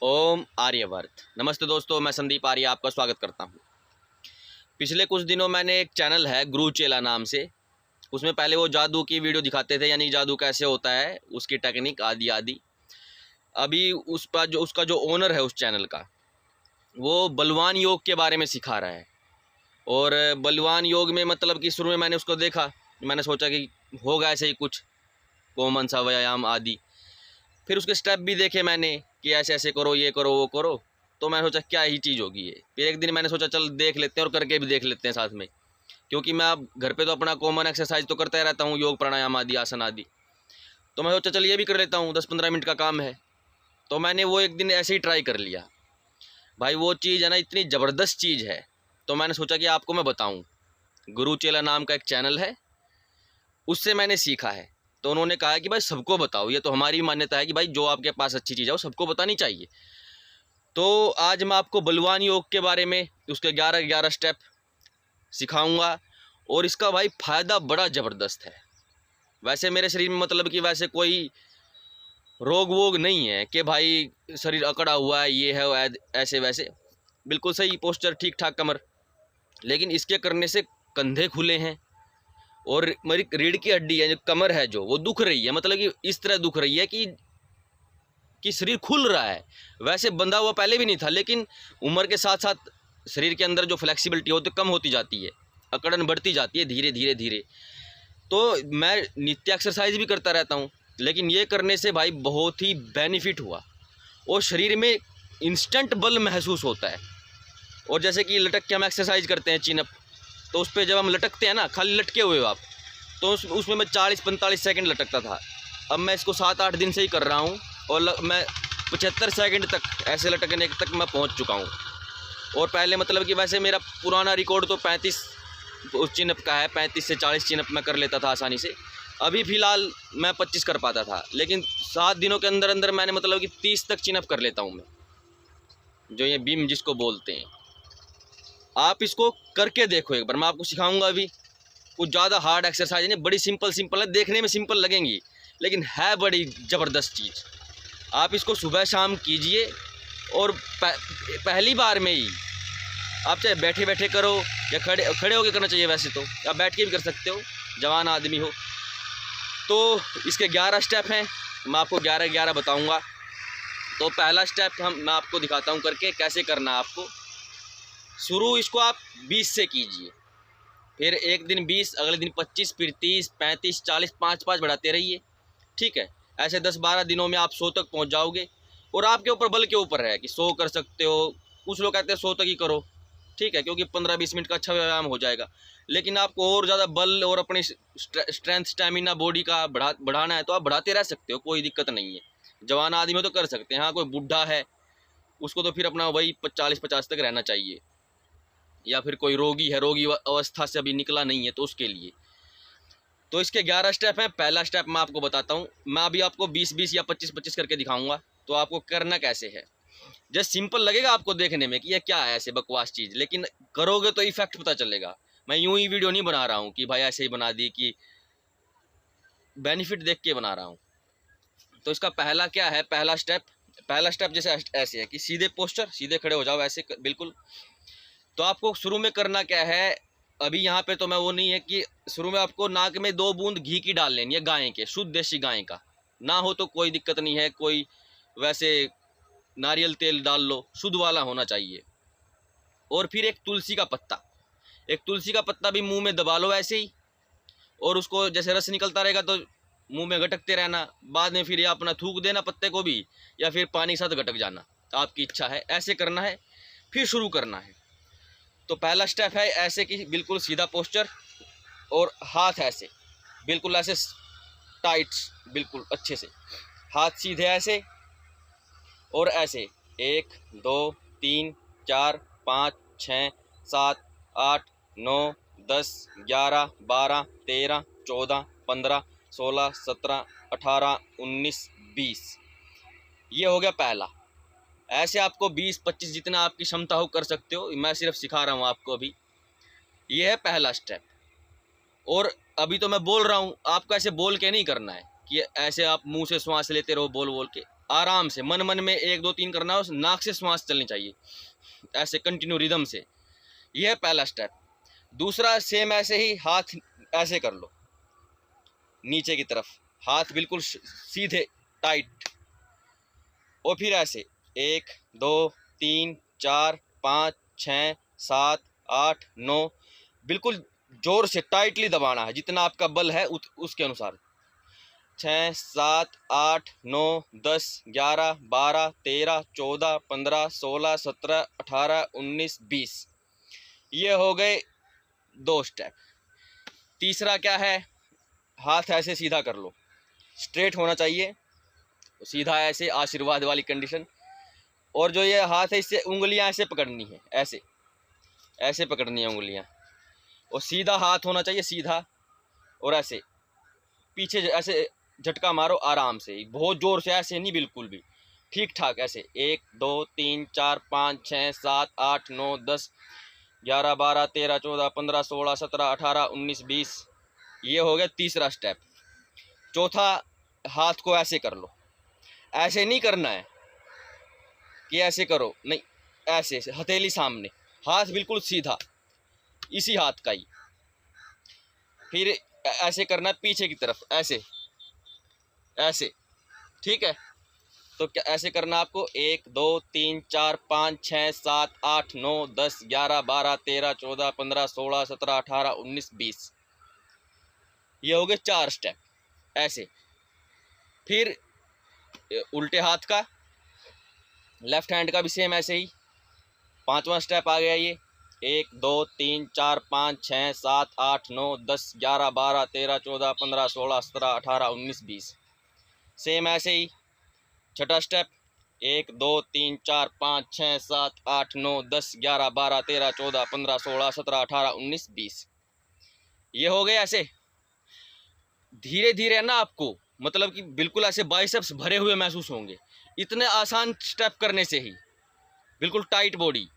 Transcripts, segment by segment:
ओम आर्यवर्त। नमस्ते दोस्तों, मैं संदीप आर्य आपका स्वागत करता हूं। पिछले कुछ दिनों मैंने एक चैनल है गुरु चेला नाम से, उसमें पहले वो जादू की वीडियो दिखाते थे, यानी जादू कैसे होता है, उसकी टेक्निक आदि आदि। अभी उस पर जो उसका जो ओनर है उस चैनल का, वो बलवान योग के बारे में सिखा रहा है। और बलवान योग में मतलब कि शुरू में मैंने उसको देखा, मैंने सोचा कि होगा ऐसे ही कुछ कॉमन सा व्यायाम आदि। फिर उसके स्टेप भी देखे मैंने कि ऐसे ऐसे करो, ये करो, वो करो। तो मैंने सोचा क्या ही चीज़ होगी ये। फिर एक दिन मैंने सोचा चल देख लेते हैं और करके भी देख लेते हैं साथ में, क्योंकि मैं अब घर पे तो अपना कॉमन एक्सरसाइज तो करता ही रहता हूँ, योग प्राणायाम आदि आसन आदि। तो मैं सोचा चल ये भी कर लेता हूँ, 10-15 मिनट का काम है। तो मैंने वो एक दिन ऐसे ही ट्राई कर लिया। भाई वो चीज़ है ना, इतनी ज़बरदस्त चीज़ है। तो मैंने सोचा कि आपको मैं बताऊँ। गुरु चेला नाम का एक चैनल है, उससे मैंने सीखा है। तो उन्होंने कहा है कि भाई सबको बताओ, ये तो हमारी मान्यता है कि भाई जो आपके पास अच्छी चीज़ है वो सबको बतानी चाहिए। तो आज मैं आपको बलवान योग के बारे में उसके 11 स्टेप सिखाऊंगा। और इसका भाई फ़ायदा बड़ा ज़बरदस्त है। वैसे मेरे शरीर में मतलब कि वैसे कोई रोग वोग नहीं है कि भाई शरीर अकड़ा हुआ है, ये है ऐसे वैसे। बिल्कुल सही पोस्चर, ठीक ठाक कमर। लेकिन इसके करने से कंधे खुले हैं और मेरी रीढ़ की हड्डी है, जो कमर है, जो वो दुख रही है, मतलब कि इस तरह दुख रही है कि शरीर खुल रहा है। वैसे बंधा हुआ पहले भी नहीं था, लेकिन उम्र के साथ साथ शरीर के अंदर जो फ्लेक्सिबिलिटी होती है कम होती जाती है, अकड़न बढ़ती जाती है धीरे धीरे धीरे। तो मैं नित्य एक्सरसाइज भी करता रहता हूँ, लेकिन ये करने से भाई बहुत ही बेनिफिट हुआ और शरीर में इंस्टेंट बल महसूस होता है। और जैसे कि लटक के हम एक्सरसाइज करते हैं चिन अप, तो उस पर जब हम लटकते हैं ना, खाली लटके हुए आप, तो उसमें मैं 40-45 सेकंड लटकता था। अब मैं इसको 7-8 दिन से ही कर रहा हूँ और मैं 75 सेकंड तक ऐसे लटकने तक मैं पहुँच चुका हूँ। और पहले मतलब कि वैसे मेरा पुराना रिकॉर्ड तो 35 चिनअप का है, 35 से 40 चिनअप मैं कर लेता था आसानी से। अभी फ़िलहाल मैं 25 कर पाता था, लेकिन 7 दिनों के अंदर अंदर मैंने मतलब कि 30 तक चिनअप कर लेता हूँ मैं, जो ये बीम जिसको बोलते हैं। आप इसको करके देखो एक बार, मैं आपको सिखाऊंगा अभी। कुछ ज़्यादा हार्ड एक्सरसाइज नहीं, बड़ी सिंपल सिंपल है, देखने में सिंपल लगेंगी लेकिन है बड़ी ज़बरदस्त चीज़। आप इसको सुबह शाम कीजिए और पहली बार में ही आप चाहे बैठे बैठे करो या खड़े खड़े होकर करना चाहिए। वैसे तो आप बैठ के भी कर सकते हो, जवान आदमी हो तो। इसके 11 स्टेप हैं, मैं आपको 11 बताऊंगा। तो पहला स्टेप मैं आपको दिखाता हूं करके कैसे करना है आपको। शुरू इसको आप 20 से कीजिए, फिर एक दिन 20, अगले दिन 25, फिर 30, 35, 40, 5-5 बढ़ाते रहिए। ठीक है, ऐसे 10-12 दिनों में आप 100 तक पहुंच जाओगे। और आपके ऊपर, बल के ऊपर है कि 100 कर सकते हो। कुछ लोग कहते हैं 100 तक ही करो, ठीक है, क्योंकि 15-20 मिनट का अच्छा व्यायाम हो जाएगा। लेकिन आपको और ज़्यादा बल और अपनी स्ट्रेंथ स्टेमिना बॉडी का बढ़ाना है तो आप बढ़ाते रह सकते हो, कोई दिक्कत नहीं है। जवान आदमी तो कर सकते हैं। हाँ, कोई बुढ़ा है उसको तो फिर अपना वही 40-50 तक रहना चाहिए, या फिर कोई रोगी है, रोगी अवस्था से अभी निकला नहीं है, तो उसके लिए। तो इसके 11 स्टेप हैं। पहला स्टेप मैं आपको बताता हूँ। मैं अभी आपको 20-20 या 25-25 करके दिखाऊंगा। तो आपको करना कैसे है, जस्ट सिंपल लगेगा आपको देखने में कि ये क्या है ऐसे बकवास चीज़, लेकिन करोगे तो इफेक्ट पता चलेगा। मैं यूं ही वीडियो नहीं बना रहा हूँ कि भाई ऐसे ही बना दी, कि बेनिफिट देख के बना रहा हूँ। तो इसका पहला क्या है, पहला स्टेप जैसे ऐसे है कि सीधे पोस्चर, सीधे खड़े हो जाओ ऐसे बिल्कुल। तो आपको शुरू में करना क्या है, अभी यहाँ पे तो मैं वो नहीं है कि शुरू में आपको नाक में 2 बूंद घी की डाल लेनी है, गाय के, शुद्ध देसी गाय का। ना हो तो कोई दिक्कत नहीं है, कोई वैसे नारियल तेल डाल लो, शुद्ध वाला होना चाहिए। और फिर एक तुलसी का पत्ता भी मुंह में दबा लो ऐसे ही, और उसको जैसे रस निकलता रहेगा तो मुंह में गटकते रहना। बाद में फिर या अपना थूक देना पत्ते को भी, या फिर पानी के साथ गटक जाना, आपकी इच्छा है। ऐसे करना है, फिर शुरू करना है। तो पहला स्टेप है ऐसे कि बिल्कुल सीधा पोस्चर, और हाथ ऐसे बिल्कुल ऐसे टाइट, बिल्कुल अच्छे से हाथ सीधे ऐसे और ऐसे। 1 2 3 4 5 6 7 8 9 10 11 12 13 14 15 16 17 18 19 20। ये हो गया पहला। ऐसे आपको 20-25 जितना आपकी क्षमता हो कर सकते हो, मैं सिर्फ सिखा रहा हूँ आपको अभी। ये है पहला स्टेप। और अभी तो मैं बोल रहा हूँ, आपको ऐसे बोल के नहीं करना है कि ऐसे आप मुंह से श्वास लेते रहो बोल बोल के। आराम से मन मन में 1 2 3 करना, उस नाक से श्वास चलनी चाहिए ऐसे कंटिन्यू रिदम से। यह है पहला स्टेप। दूसरा सेम ऐसे ही हाथ ऐसे कर लो नीचे की तरफ, हाथ बिल्कुल सीधे टाइट, और फिर ऐसे 1 2 3 4 5 6 7 8 9, बिल्कुल जोर से टाइटली दबाना है, जितना आपका बल है उसके अनुसार। 6 7 8 9 10 11 12 13 14 15 16 17 18 19 20। ये हो गए 2 स्टेप। तीसरा क्या है, हाथ ऐसे सीधा कर लो, स्ट्रेट होना चाहिए, सीधा ऐसे आशीर्वाद वाली कंडीशन। और जो ये हाथ है इससे उंगलियां ऐसे पकड़नी है, ऐसे ऐसे पकड़नी है उंगलियां, और सीधा हाथ होना चाहिए, सीधा। और ऐसे पीछे ऐसे झटका मारो आराम से, बहुत जोर से ऐसे नहीं, बिल्कुल भी ठीक ठाक ऐसे। 1 2 3 4 5 6 7 8 9 10 11 12 13 14 15 16 17 18 19 20। ये हो गया तीसरा स्टेप। चौथा, हाथ को ऐसे कर लो, ऐसे नहीं करना है कि ऐसे करो, नहीं, ऐसे हथेली सामने, हाथ बिल्कुल सीधा, इसी हाथ का ही। फिर ऐसे करना है पीछे की तरफ, ऐसे ऐसे, ठीक है। तो क्या ऐसे करना आपको, 1 2 3 4 5 6 7 8 9 10 11 12 13 14 15 16 17 18 19 20। ये हो गए 4 स्टेप ऐसे। फिर उल्टे हाथ का, लेफ्ट हैंड का भी सेम ऐसे ही 5वां स्टेप आ गया ये। 1 2 3 4 5 6 7 8 9 10 11 12 13 14 15 16 17 18 19 20। सेम ऐसे ही छठा स्टेप, 1 2 3 4 5 6 7 8 9 10 11 12 13 14 15 16 17 18 19 20। ये हो गए ऐसे। धीरे धीरे ना आपको मतलब कि बिल्कुल ऐसे बाइसेप्स भरे हुए महसूस होंगे, इतने आसान स्टेप करने से ही, बिल्कुल टाइट बॉडी,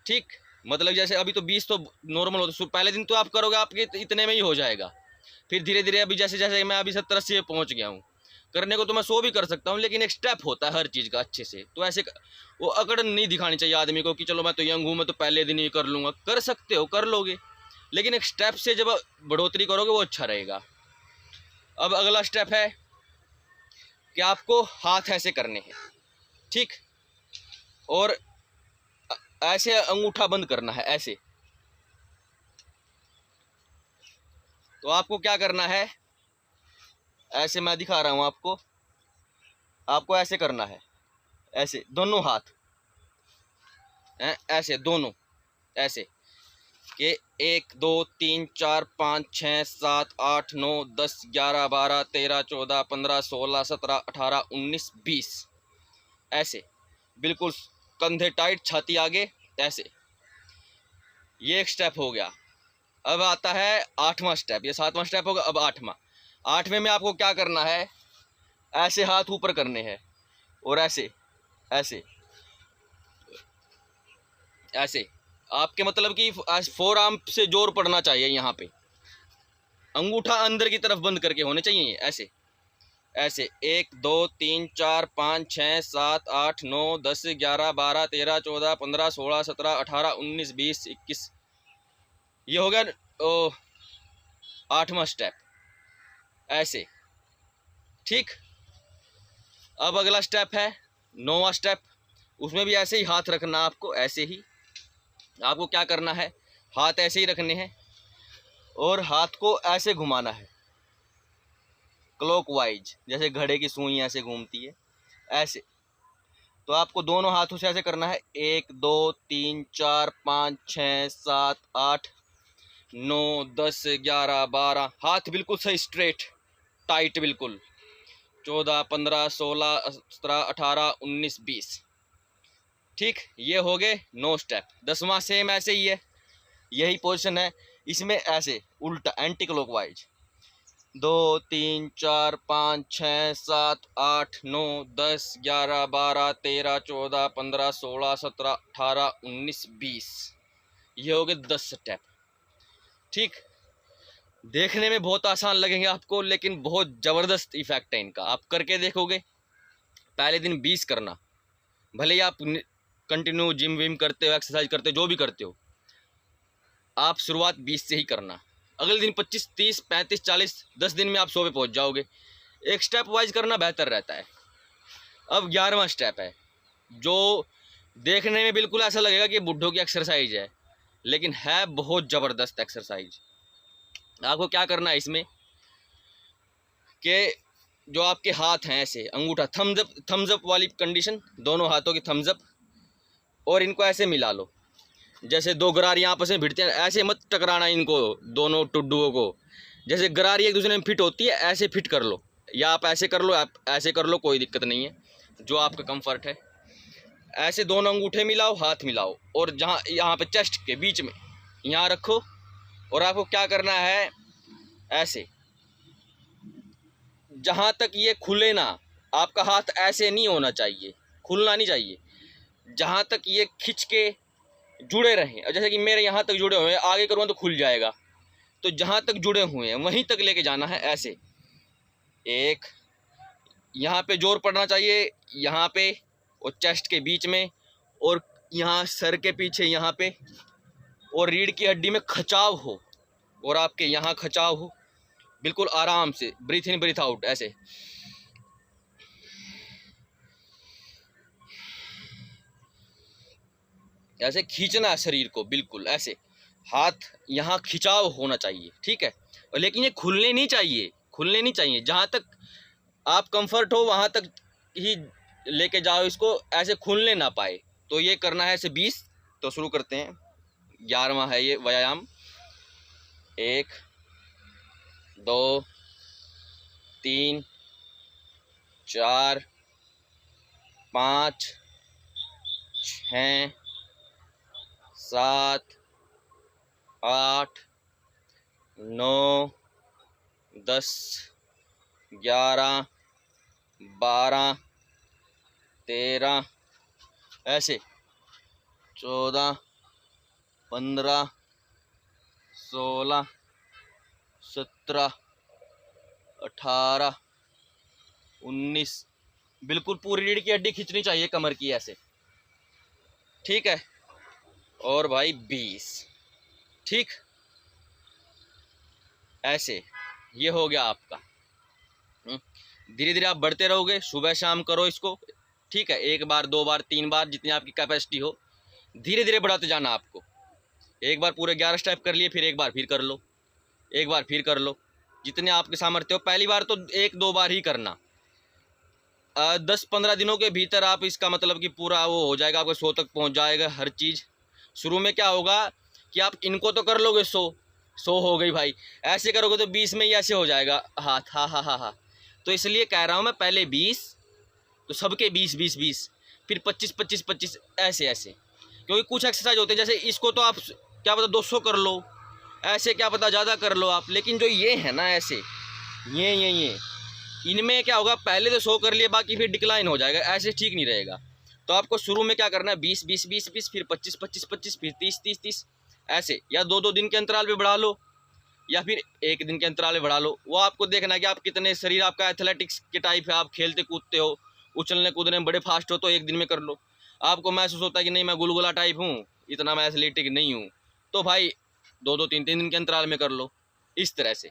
ठीक। मतलब जैसे अभी तो 20 तो नॉर्मल होता है, पहले दिन तो आप करोगे आपके इतने में ही हो जाएगा। फिर धीरे धीरे अभी जैसे जैसे मैं अभी 70 80 पहुंच गया हूँ, करने को तो मैं 100 भी कर सकता हूँ, लेकिन एक स्टेप होता है हर चीज़ का अच्छे से। तो ऐसे वो अकड़ नहीं दिखानी चाहिए आदमी को कि चलो मैं तो यंग हूँ, मैं तो पहले दिन ही कर लूँगा। कर सकते हो, कर लोगे, लेकिन एक स्टेप से जब बढ़ोतरी करोगे वो अच्छा रहेगा। अब अगला स्टेप है कि आपको हाथ ऐसे करने हैं, ठीक, और ऐसे अंगूठा बंद करना है ऐसे। तो आपको क्या करना है, ऐसे मैं दिखा रहा हूँ आपको, आपको ऐसे करना है, ऐसे दोनों हाथ ऐसे दोनों, ऐसे कि 1 2 3 4 5 6 7 8 9 10 11 12 13 14 15 16 17 18 19 20। ऐसे बिल्कुल कंधे टाइट, छाती आगे, ऐसे। ये एक स्टेप हो गया। अब आता है 8वां स्टेप, ये 7वां स्टेप होगा, अब 8वां। 8वें में आपको क्या करना है, ऐसे हाथ ऊपर करने हैं, और ऐसे ऐसे ऐसे आपके मतलब कि फोर आर्म से जोर पड़ना चाहिए, यहाँ पे अंगूठा अंदर की तरफ बंद करके होने चाहिए ऐसे ऐसे। 1 2 3 4 5 6 7 8 9 10 11 12 13 14 15 16 17 18 19 20 21। ये हो गया 8वां स्टेप ऐसे, ठीक। अब अगला स्टेप है 9वां स्टेप। उसमें भी ऐसे ही हाथ रखना आपको, ऐसे ही आपको क्या करना है, हाथ ऐसे ही रखने हैं और हाथ को ऐसे घुमाना है क्लॉकवाइज, जैसे घड़े की सुई ऐसे घूमती है ऐसे। तो आपको दोनों हाथों से ऐसे करना है, 1 2 3 4 5 6 7 8 9 10 11 12। हाथ बिल्कुल सही स्ट्रेट टाइट, बिल्कुल 14 15 16 17 18 19 20, ठीक। ये हो गए 9 स्टेप। 10वां सेम ऐसे ही है, यही पोजीशन है, इसमें ऐसे उल्टा एंटी क्लॉकवाइज। 2 3 4 5 6 7 8 9 10 11 12 13 14 15 16 17 18 19 20। ये हो गए 10 स्टेप, ठीक। देखने में बहुत आसान लगेंगे आपको, लेकिन बहुत ज़बरदस्त इफेक्ट है इनका। आप करके देखोगे पहले दिन 20 करना, भले ही आप कंटिन्यू जिम विम करते हो, एक्सरसाइज करते हो, जो भी करते हो, आप शुरुआत 20 से ही करना। अगले दिन 25, 30, 35, 40, 10 दिन में आप 100 पे पहुँच जाओगे। एक स्टेप वाइज करना बेहतर रहता है। अब 11वां स्टेप है, जो देखने में बिल्कुल ऐसा लगेगा कि बुड्ढों की एक्सरसाइज है, लेकिन है बहुत ज़बरदस्त एक्सरसाइज। आपको क्या करना है इसमें कि जो आपके हाथ हैं ऐसे अंगूठा थम्स अप वाली कंडीशन, दोनों हाथों की थम्स अप, और इनको ऐसे मिला लो जैसे दो गरारियाँ आपस में भिड़ती हैं। ऐसे मत टकराना इनको, दोनों टुड्डुओं को। जैसे गरारी एक दूसरे में फिट होती है, ऐसे फिट कर लो, या आप ऐसे कर लो, आप ऐसे कर लो, कोई दिक्कत नहीं है, जो आपका कंफर्ट है। ऐसे दोनों अंगूठे मिलाओ, हाथ मिलाओ, और जहाँ यहाँ पे चेस्ट के बीच में यहाँ रखो, और आपको क्या करना है, ऐसे जहाँ तक ये खुले ना, आपका हाथ ऐसे नहीं होना चाहिए, खुलना नहीं चाहिए, जहाँ तक ये खिंच के जुड़े रहें। और जैसे कि मेरे यहाँ तक जुड़े हुए हैं, आगे करूँगा तो खुल जाएगा, तो जहाँ तक जुड़े हुए हैं वहीं तक लेके जाना है। ऐसे एक यहाँ पे जोर पड़ना चाहिए, यहाँ पे, और चेस्ट के बीच में, और यहाँ सर के पीछे यहाँ पे, और रीढ़ की हड्डी में खचाव हो, और आपके यहाँ खचाव हो। बिल्कुल आराम से ब्रीथ इन ब्रीथ आउट, ऐसे ऐसे खींचना है शरीर को, बिल्कुल ऐसे हाथ यहाँ खिंचाव होना चाहिए, ठीक है। और लेकिन ये खुलने नहीं चाहिए, खुलने नहीं चाहिए, जहाँ तक आप कंफर्ट हो वहाँ तक ही लेके जाओ इसको, ऐसे खुलने ना पाए। तो ये करना है ऐसे 20। तो शुरू करते हैं, 11वां है ये व्यायाम। 1 2 3 4 5 6 7 8 9 10 11 12 13, ऐसे 14 15 16 17 18 19। बिल्कुल पूरी रीढ़ की हड्डी खींचनी चाहिए कमर की, ऐसे, ठीक है। और भाई 20, ठीक, ऐसे ये हो गया आपका। धीरे धीरे आप बढ़ते रहोगे, सुबह शाम करो इसको, ठीक है। 1 बार 2 बार 3 बार, जितनी आपकी कैपेसिटी हो, धीरे धीरे बढ़ाते जाना आपको। एक बार पूरे 11 स्टेप कर लिए, फिर एक बार फिर कर लो, एक बार फिर कर लो, जितने आपके सामर्थ्य हो। पहली बार तो 1-2 बार ही करना। 10-15 दिनों के भीतर आप इसका मतलब कि पूरा वो हो जाएगा, आपको 100 तक पहुंच जाएगा हर चीज़। शुरू में क्या होगा कि आप इनको तो कर लोगे, 100 हो गई भाई, ऐसे करोगे तो 20 में ही ऐसे हो जाएगा हाथ, हा। तो इसलिए कह रहा हूँ मैं, पहले 20, तो सबके 20, फिर 25, ऐसे, क्योंकि कुछ एक्सरसाइज होते हैं, जैसे इसको तो आप क्या पता 200 कर लो, ऐसे क्या पता ज़्यादा कर लो आप, लेकिन जो ये है ना ऐसे, ये इनमें क्या होगा, पहले तो 100 कर लिए, बाकी फिर डिक्लाइन हो जाएगा, ऐसे ठीक नहीं रहेगा। तो आपको शुरू में क्या करना है, 20, फिर 25, फिर 30, ऐसे, या 2-2 दिन के अंतराल पे बढ़ा लो, या फिर 1 दिन के अंतराल में बढ़ा लो। वो आपको देखना है कि आप कितने, शरीर आपका एथलेटिक्स के टाइप है, आप खेलते कूदते हो, उछलने कूदने में बड़े फास्ट हो, तो 1 दिन में कर लो। आपको महसूस होता है कि नहीं मैं गुलगुला टाइप हूँ, इतना मैं एथलेटिक नहीं हूँ, तो भाई 2-2, 3-3 दिन के अंतराल में कर लो। इस तरह से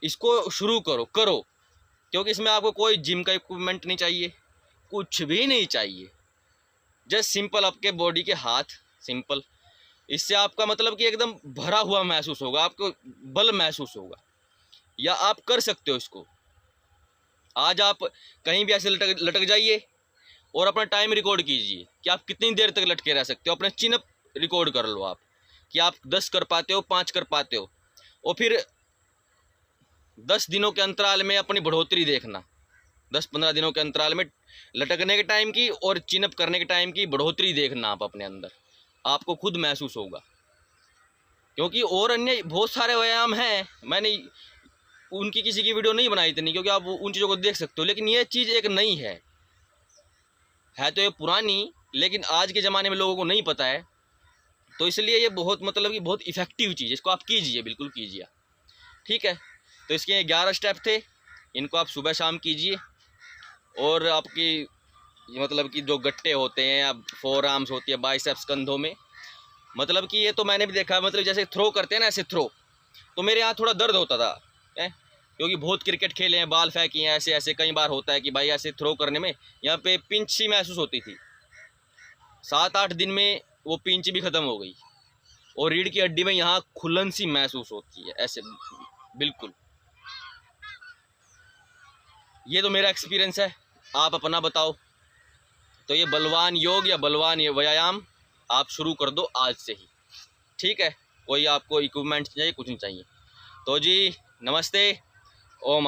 इसको शुरू करो, क्योंकि इसमें आपको कोई जिम का इक्विपमेंट नहीं चाहिए, कुछ भी नहीं चाहिए, जस्ट सिंपल आपके बॉडी के हाथ, सिंपल। इससे आपका मतलब कि एकदम भरा हुआ महसूस होगा, आपको बल महसूस होगा, या आप कर सकते हो इसको। आज आप कहीं भी ऐसे लटक जाइए और अपना टाइम रिकॉर्ड कीजिए कि आप कितनी देर तक लटके रह सकते हो। अपने चिन अप रिकॉर्ड कर लो आप, कि आप 10 कर पाते हो, 5 कर पाते हो, और फिर 10 दिनों के अंतराल में अपनी बढ़ोतरी देखना। 10-15 दिनों के अंतराल में लटकने के टाइम की और चिन अप करने के टाइम की बढ़ोतरी देखना आप अपने अंदर, आपको खुद महसूस होगा। क्योंकि और अन्य बहुत सारे व्यायाम हैं, मैंने उनकी किसी की वीडियो नहीं बनाई इतनी, क्योंकि आप उन चीज़ों को देख सकते हो, लेकिन ये चीज़ एक नई है तो ये पुरानी, लेकिन आज के ज़माने में लोगों को नहीं पता है, तो इसलिए ये बहुत मतलब कि बहुत इफ़ेक्टिव चीज़ है। इसको आप कीजिए, बिल्कुल कीजिए, ठीक है। तो इसके 11 स्टेप थे, इनको आप सुबह शाम कीजिए, और आपकी मतलब कि जो गट्टे होते हैं या फोर आर्म्स होती है, बाइसेप्स कंधों में, मतलब कि ये तो मैंने भी देखा है, मतलब जैसे थ्रो करते हैं ना ऐसे थ्रो, तो मेरे यहाँ थोड़ा दर्द होता था है, क्योंकि बहुत क्रिकेट खेले हैं, बाल फेंकी हैं, ऐसे ऐसे कई बार होता है कि भाई ऐसे थ्रो करने में यहाँ पे पिंच सी महसूस होती थी। 7-8 दिन में वो पिंच भी ख़त्म हो गई और रीढ़ की हड्डी में यहाँ खुलन सी महसूस होती है ऐसे, बिल्कुल। ये तो मेरा एक्सपीरियंस है, आप अपना बताओ। तो ये बलवान योग या बलवान ये व्यायाम आप शुरू कर दो आज से ही, ठीक है। कोई आपको इक्विपमेंट चाहिए, कुछ नहीं चाहिए। तो जी नमस्ते, ओम।